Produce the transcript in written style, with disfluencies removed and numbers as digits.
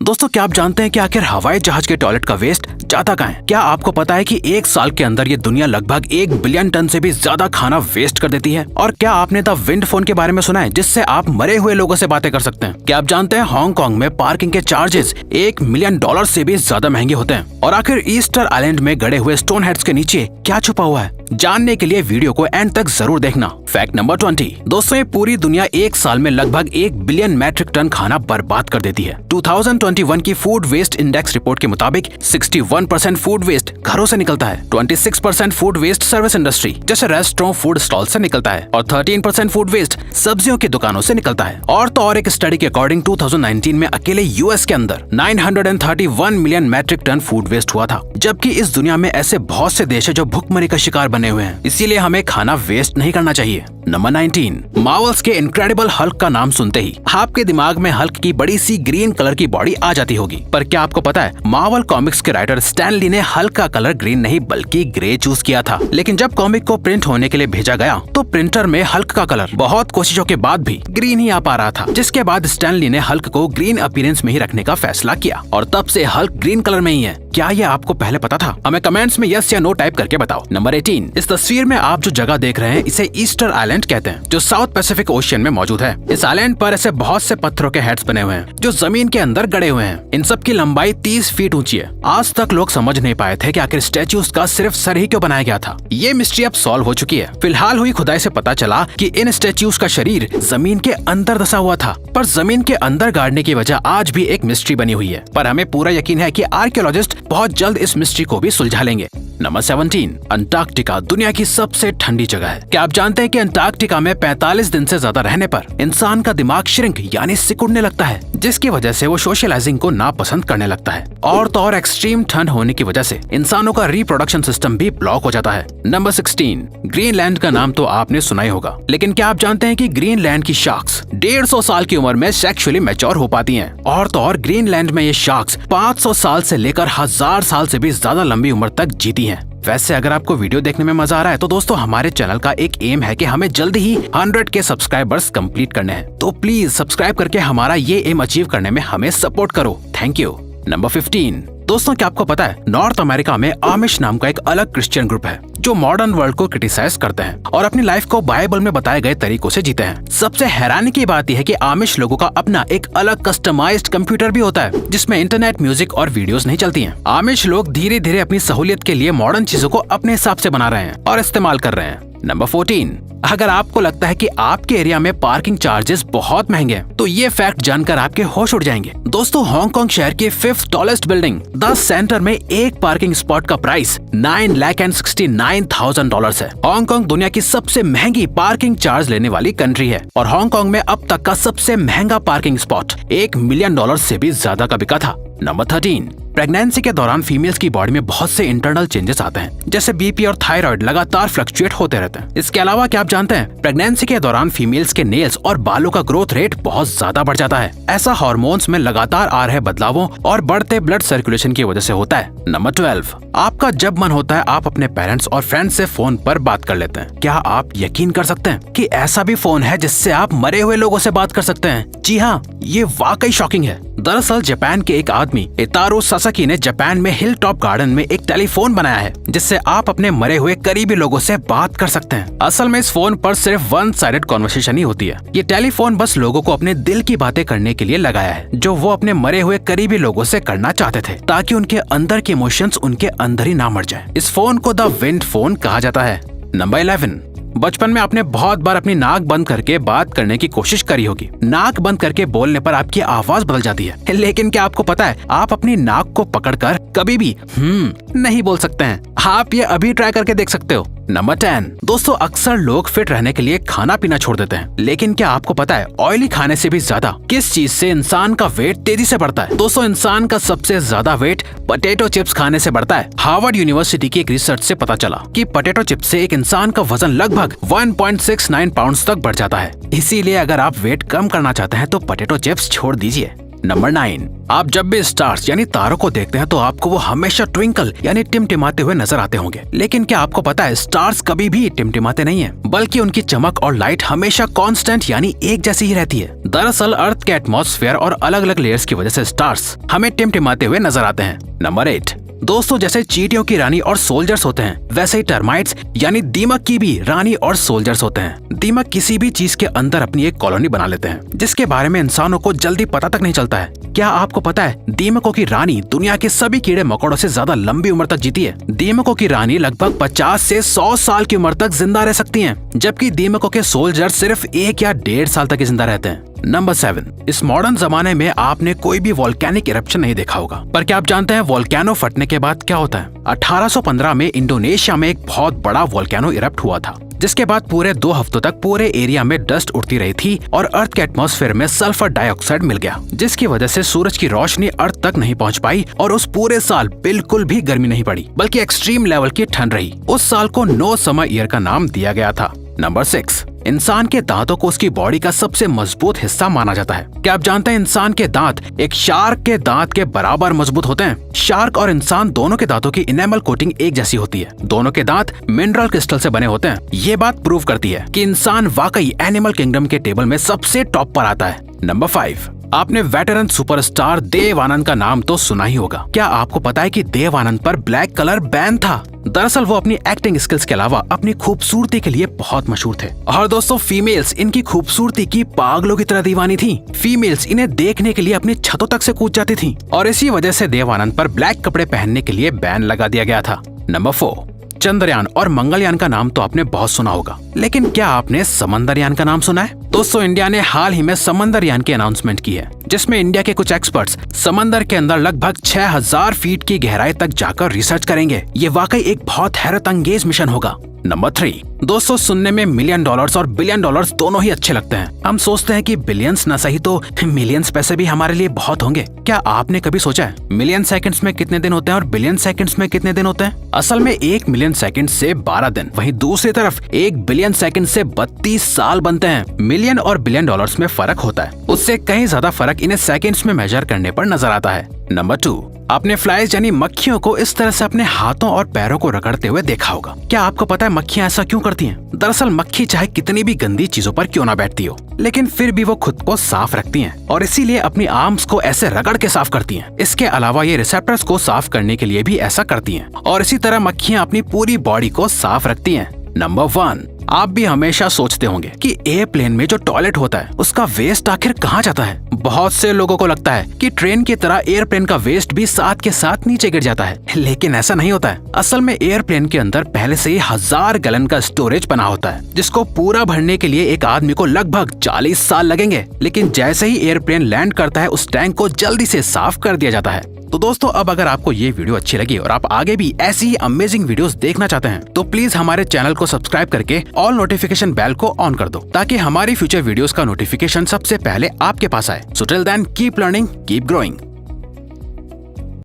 दोस्तों, क्या आप जानते हैं कि आखिर हवाई जहाज के टॉयलेट का वेस्ट जाता कहाँ है? क्या आपको पता है कि एक साल के अंदर ये दुनिया लगभग 1 बिलियन टन से भी ज्यादा खाना वेस्ट कर देती है? और क्या आपने द विंड फोन के बारे में सुना है, जिससे आप मरे हुए लोगों से बातें कर सकते हैं? क्या आप जानते हैं हांगकांग में पार्किंग के चार्जेस $1 मिलियन से भी ज्यादा महंगे होते हैं? और आखिर ईस्टर आइलैंड में गड़े हुए स्टोन हेड्स के नीचे क्या छुपा हुआ है? जानने के लिए वीडियो को एंड तक जरूर देखना। Fact number 20। दोस्तों, ये पूरी दुनिया एक साल में लगभग 1 बिलियन मैट्रिक टन खाना बर्बाद कर देती है। 2021 की फूड वेस्ट इंडेक्स रिपोर्ट के मुताबिक 61% फूड वेस्ट घरों से निकलता है, 26% फूड वेस्ट सर्विस इंडस्ट्री जैसे रेस्टोरेंट फूड स्टॉल से निकलता है और 13% फूड वेस्ट सब्जियों की दुकानों से निकलता है। और तो और एक स्टडी के अकॉर्डिंग 2019 में अकेले यूएस के अंदर 931 million metric tonne food waste हुआ था, जबकि इस दुनिया में ऐसे बहुत से देश है जो भुखमरी का शिकार बने हुए हैं। इसीलिए हमें खाना वेस्ट नहीं करना चाहिए। नंबर 19। मार्वल्स के इनक्रेडिबल हल्क का नाम सुनते ही आपके दिमाग में हल्क की बड़ी सी ग्रीन कलर की बॉडी आ जाती होगी, पर क्या आपको पता है मार्वल कॉमिक्स के राइटर स्टैन ली ने हल्क का कलर ग्रीन नहीं बल्कि ग्रे चूज किया था। लेकिन जब कॉमिक को प्रिंट होने के लिए भेजा गया तो प्रिंटर में हल्क का कलर बहुत कोशिशों के बाद भी ग्रीन ही आ पा रहा था, जिसके बाद स्टैन ली ने हल्क को ग्रीन अपीयरेंस में ही रखने का फैसला किया और तब से हल्क ग्रीन कलर में ही है। क्या ये आपको पहले पता था? हमें कमेंट्स में यस या नो टाइप करके बताओ। नंबर 18। इस तस्वीर में आप जो जगह देख रहे हैं इसे ईस्टर आइलैंड कहते हैं, जो साउथ पैसिफिक ओशियन में मौजूद है। इस आइलैंड पर ऐसे बहुत से पत्थरों के हेड्स बने हुए हैं जो जमीन के अंदर गड़े हुए हैं। इन सब की लंबाई 30 फीट ऊंची है। आज तक लोग समझ नहीं पाए थे कि आखिर स्टैच्यूज का सिर्फ सर ही क्यों बनाया गया था। ये मिस्ट्री अब सॉल्व हो चुकी है। फिलहाल हुई खुदाई से पता चला कि इन स्टैच्यूज का शरीर जमीन के अंदर धंसा हुआ था, पर जमीन के अंदर गाड़ने की वजह आज भी एक मिस्ट्री बनी हुई है। पर हमें पूरा यकीन है कि आर्कियोलॉजिस्ट बहुत जल्द इस मिस्ट्री को भी सुलझा लेंगे। नंबर 17। अंटार्कटिका दुनिया की सबसे ठंडी जगह है। क्या आप जानते हैं कि अंटार्कटिका में 45 दिन से ज्यादा रहने पर इंसान का दिमाग श्रिंक यानी सिकुड़ने लगता है, जिसकी वजह से वो सोशलाइजिंग को नापसंद करने लगता है। और तो और एक्सट्रीम ठंड होने की वजह से इंसानों का रिप्रोडक्शन सिस्टम भी ब्लॉक हो जाता है। नंबर 16। ग्रीनलैंड का नाम तो आपने सुना ही होगा, लेकिन क्या आप जानते हैं कि ग्रीनलैंड की शार्क्स 150 साल की उम्र में सेक्सुअली मैच्योर हो पाती हैं? और तो और ग्रीनलैंड में ये शार्क्स 500 साल से लेकर 1000 साल से भी ज्यादा लंबी उम्र तक जीती हैं। वैसे अगर आपको वीडियो देखने में मजा आ रहा है तो दोस्तों, हमारे चैनल का एक एम है कि हमें जल्दी ही 100 के सब्सक्राइबर्स कंप्लीट करने हैं, तो प्लीज सब्सक्राइब करके हमारा ये एम अचीव करने में हमें सपोर्ट करो। Thank you. नंबर 15। दोस्तों, क्या आपको पता है नॉर्थ अमेरिका में आमिश नाम का एक अलग क्रिश्चियन ग्रुप है जो मॉडर्न वर्ल्ड को क्रिटिसाइज करते हैं और अपनी लाइफ को बाइबल में बताए गए तरीकों से जीते हैं। सबसे हैरानी की बात यह है कि आमिश लोगों का अपना एक अलग कस्टमाइज्ड कंप्यूटर भी होता है, जिसमें इंटरनेट, म्यूजिक और वीडियोस नहीं चलती हैं। आमिश लोग धीरे धीरे अपनी सहूलियत के लिए मॉडर्न चीजों को अपने हिसाब से बना रहे हैं और इस्तेमाल कर रहे हैं। नंबर 14। अगर आपको लगता है कि आपके एरिया में पार्किंग चार्जेस बहुत महंगे हैं, तो ये फैक्ट जानकर आपके होश उड़ जाएंगे। दोस्तों, हांगकांग शहर की 5th tallest building the centre में एक पार्किंग स्पॉट का प्राइस $9,69,000 है। हांगकांग दुनिया की सबसे महंगी पार्किंग चार्ज लेने वाली कंट्री है और हांगकांग में अब तक का सबसे महंगा पार्किंग स्पॉट $1 मिलियन से भी ज्यादा का बिका था। नंबर 13। प्रेगनेंसी के दौरान फीमेल्स की बॉडी में बहुत से इंटरनल चेंजेस आते हैं, जैसे बीपी और थायराइड लगातार फ्लक्चुएट होते रहते हैं। इसके अलावा क्या आप जानते हैं प्रेगनेंसी के दौरान फीमेल्स के नेल्स और बालों का ग्रोथ रेट बहुत ज्यादा बढ़ जाता है। ऐसा हार्मोन्स में लगातार आ रहे बदलावों और बढ़ते ब्लड सर्कुलेशन की वजह से होता है। नंबर 12। आपका जब मन होता है आप अपने पेरेंट्स और फ्रेंड्स से फोन पर बात कर लेते हैं। क्या आप यकीन कर सकते हैं कि ऐसा भी फोन है जिससे आप मरे हुए लोगों से बात कर सकते हैं? जी हाँ, ये वाकई शॉकिंग है। दरअसल जापान के एक आदमी इतारो सासाकी ने जापान में हिल टॉप गार्डन में एक टेलीफोन बनाया है, जिससे आप अपने मरे हुए करीबी लोगों से बात कर सकते हैं। असल में इस फोन पर सिर्फ वन साइडेड कॉन्वर्सेशन ही होती है। ये टेलीफोन बस लोगों को अपने दिल की बातें करने के लिए लगाया है, जो वो अपने मरे हुए करीबी लोगों से करना चाहते थे, ताकि उनके अंदर के इमोशंस उनके अंदर ही ना मर जाए। इस फोन को द विंड फोन कहा जाता है। नंबर 11। बचपन में आपने बहुत बार अपनी नाक बंद करके बात करने की कोशिश करी होगी। नाक बंद करके बोलने पर आपकी आवाज बदल जाती है, लेकिन क्या आपको पता है आप अपनी नाक को पकड़कर कभी भी नहीं बोल सकते हैं। आप ये अभी ट्राई करके देख सकते हो। नंबर 10। दोस्तों, अक्सर लोग फिट रहने के लिए खाना पीना छोड़ देते हैं, लेकिन क्या आपको पता है ऑयली खाने से भी ज्यादा किस चीज से इंसान का वेट तेजी से बढ़ता है? दोस्तों, इंसान का सबसे ज्यादा वेट पोटैटो चिप्स खाने से बढ़ता है। हार्वर्ड यूनिवर्सिटी की एक रिसर्च से पता चला कि पोटैटो चिप्स से एक इंसान का वजन लगभग 1.69 पाउंड तक बढ़ जाता है। इसीलिए अगर आप वेट कम करना चाहते हैं तो पोटैटो चिप्स छोड़ दीजिए। नंबर 9, आप जब भी स्टार्स यानी तारों को देखते हैं तो आपको वो हमेशा ट्विंकल यानी टिमटिमाते हुए नजर आते होंगे। लेकिन क्या आपको पता है स्टार्स कभी भी टिमटिमाते नहीं है, बल्कि उनकी चमक और लाइट हमेशा कांस्टेंट यानी एक जैसी ही रहती है। दरअसल अर्थ के एटमॉस्फेयर और अलग अलग लेयर्स की वजह से स्टार्स हमें टिमटिमाते हुए नजर आते हैं। नंबर 8, दोस्तों जैसे चींटियों की रानी और सोल्जर्स होते हैं, वैसे ही टर्माइट्स यानी दीमक की भी रानी और सोल्जर्स होते हैं। दीमक किसी भी चीज के अंदर अपनी एक कॉलोनी बना लेते हैं, जिसके बारे में इंसानों को जल्दी पता तक नहीं चलता है। क्या आपको पता है दीमकों की रानी दुनिया के सभी कीड़े मकोड़ों से ज्यादा लंबी उम्र तक जीती है। दीमकों की रानी लगभग 50 से 100 साल की उम्र तक जिंदा रह सकती हैं, जबकि दीमकों के सोल्जर सिर्फ 1 या 1.5 साल तक जिंदा रहते हैं। नंबर 7, इस मॉडर्न जमाने में आपने कोई भी वोल्केनिक इरप्शन नहीं देखा होगा, पर क्या आप जानते हैं वोल्केनो फटने के बाद क्या होता है? 1815 में इंडोनेशिया में एक बहुत बड़ा वोल्केनो इरप्ट हुआ था, जिसके बाद पूरे 2 हफ्तों तक पूरे एरिया में डस्ट उड़ती रही थी और अर्थ के एटमॉस्फेयर में सल्फर डाइऑक्साइड मिल गया, जिसकी वजह से सूरज की रोशनी अर्थ तक नहीं पहुंच पाई और उस पूरे साल बिल्कुल भी गर्मी नहीं पड़ी, बल्कि एक्सट्रीम लेवल की ठंड रही। उस साल को नो समर ईयर का नाम दिया गया था। नंबर 6, इंसान के दांतों को उसकी बॉडी का सबसे मजबूत हिस्सा माना जाता है। क्या आप जानते हैं इंसान के दांत एक शार्क के दांत के बराबर मजबूत होते हैं? शार्क और इंसान दोनों के दांतों की इनेमल कोटिंग एक जैसी होती है। दोनों के दांत मिनरल क्रिस्टल से बने होते हैं। ये बात प्रूव करती है कि इंसान वाकई एनिमल किंगडम के टेबल में सबसे टॉप पर आता है। नंबर 5, आपने वेटरन सुपरस्टार देव आनंद का नाम तो सुना ही होगा। क्या आपको पता है कि देव आनंद पर ब्लैक कलर बैन था? दरअसल वो अपनी एक्टिंग स्किल्स के अलावा अपनी खूबसूरती के लिए बहुत मशहूर थे। और दोस्तों फीमेल्स इनकी खूबसूरती की पागलों की तरह दीवानी थी। फीमेल्स इन्हें देखने के लिए अपनी छतों तक से कूद जाती थी और इसी वजह से देव आनंद पर ब्लैक कपड़े पहनने के लिए बैन लगा दिया गया था। नंबर 4, चंद्रयान और मंगलयान का नाम तो आपने बहुत सुना होगा, लेकिन क्या आपने समंदरयान का नाम सुना है? दोस्तों इंडिया ने हाल ही में समंदरयान की अनाउंसमेंट की है, जिसमें इंडिया के कुछ एक्सपर्ट्स समंदर के अंदर लगभग 6000 फीट की गहराई तक जाकर रिसर्च करेंगे। ये वाकई एक बहुत हैरत अंगेज मिशन होगा। नंबर 3, दोस्तों सुनने में $1 मिलियन और $1 बिलियन दोनों ही अच्छे लगते हैं। हम सोचते हैं कि बिलियंस ना सही तो मिलियंस पैसे भी हमारे लिए बहुत होंगे। क्या आपने कभी सोचा है मिलियन सेकंड्स में कितने दिन होते हैं और बिलियन सेकंड्स में कितने दिन होते हैं? असल में 1 मिलियन सेकंड से 12 दिन, वहीं दूसरी तरफ 1 बिलियन सेकंड से 32 साल बनते हैं। मिलियन और बिलियन डॉलर्स में फर्क होता है, उससे कहीं ज्यादा फर्क इन्हें सेकंड्स में मेजर करने पर नजर आता है। नंबर 2, आपने फ्लाइज यानी मक्खियों को इस तरह से अपने हाथों और पैरों को रगड़ते हुए देखा होगा। क्या आपको पता है मक्खियां ऐसा क्यों करती हैं? दरअसल मक्खी चाहे कितनी भी गंदी चीजों पर क्यों ना बैठती हो, लेकिन फिर भी वो खुद को साफ रखती हैं और इसीलिए अपनी आर्म्स को ऐसे रगड़ के साफ करती हैं। इसके अलावा ये रिसेप्टर्स को साफ करने के लिए भी ऐसा करती हैं और इसी तरह मक्खियां अपनी पूरी बॉडी को साफ रखती हैं। नंबर 1, आप भी हमेशा सोचते होंगे कि एयरप्लेन में जो टॉयलेट होता है उसका वेस्ट आखिर कहाँ जाता है। बहुत से लोगों को लगता है कि ट्रेन की तरह एयरप्लेन का वेस्ट भी साथ के साथ नीचे गिर जाता है, लेकिन ऐसा नहीं होता है। असल में एयरप्लेन के अंदर पहले से ही 1000 गैलन का स्टोरेज बना होता है, जिसको पूरा भरने के लिए एक आदमी को लगभग 40 साल लगेंगे। लेकिन जैसे ही एयरप्लेन लैंड करता है उस टैंक को जल्दी से साफ कर दिया जाता है। तो दोस्तों अब अगर आपको ये वीडियो अच्छी लगी और आप आगे भी ऐसी ही अमेजिंग वीडियोस देखना चाहते हैं तो प्लीज हमारे चैनल को सब्सक्राइब करके ऑल नोटिफिकेशन बेल को ऑन कर दो, ताकि हमारी फ्यूचर वीडियोस का नोटिफिकेशन सबसे पहले आपके पास आए। So till then keep learning, keep growing.